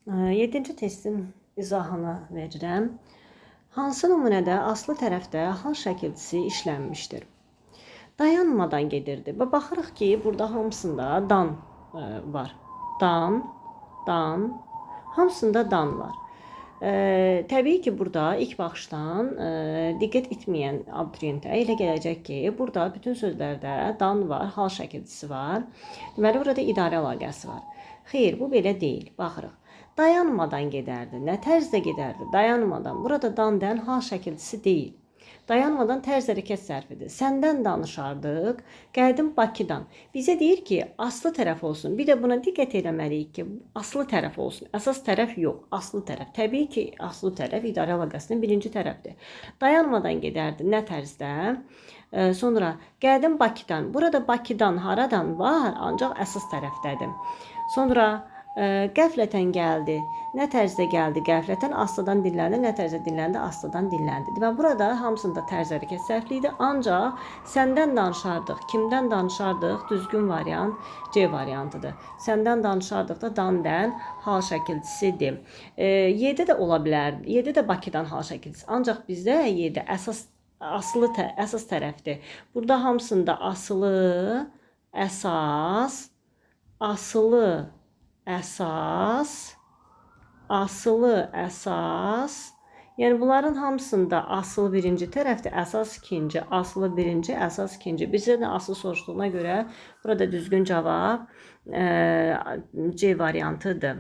7-ci testin izahını verirəm. Hansı nümunədə aslı tərəfdə hal şəkilçisi işlənmişdir? Dayanmadan gedirdi. Və baxırıq ki, burada hamısında dan var. Dan, hamısında dan var. Təbii ki, burada ilk baxışdan diqqət etməyən abituriyentə elə gələcək ki, burada bütün sözlərdə dan var, hal şəkilçisi var. Deməli, burada idarə əlaqəsi var. Xeyr, bu belə deyil. Baxırıq. Dayanmadan gedərdi. Nə tərzdə gedərdi? Dayanmadan. Burada dan hal şəkilçisi deyil. Dayanmadan tərz hərəkət sərfidir. Səndən danışardıq, gəldim Bakıdan. Bizə deyir ki, aslı tərəf olsun. Bir də buna diqqət eləməliyik ki, aslı tərəf olsun. Əsas tərəf yox, aslı tərəf. Təbii ki, aslı tərəf idarə əlaqəsinin birinci tərəfdir. Dayanmadan gedərdi. Nə tərzdə? Sonra gəldim Bakıdan. Burada Bakıdan haradan var? Ancaq əsas tərəfdədir. Sonra qəflətən gəldi. Nə tərzdə gəldi qəflətən? Aslıdan dinləndi. Nə tərzdə dinləndi? Aslıdan dinləndi. Və burada hamısında tərz hərəkət səhvli idi. Ancaq səndən danışardıq. Kimdən danışardıq? Düzgün variant C variantıdır. Səndən danışardıq da dan hal şəkilçisidir. 7 də ola bilər. 7 də Bakıdan hal şəkilçisi. Ancaq bizdə 7 əsas tərəfdir. Burada hamısında asılı, əsas, asılı, əsas. Yəni bunların hamısında asılı birinci tərəfdir, əsas ikinci, asılı birinci, əsas ikinci. Bizə də asılı soruşduğuna görə burada düzgün cavab C variantıdır.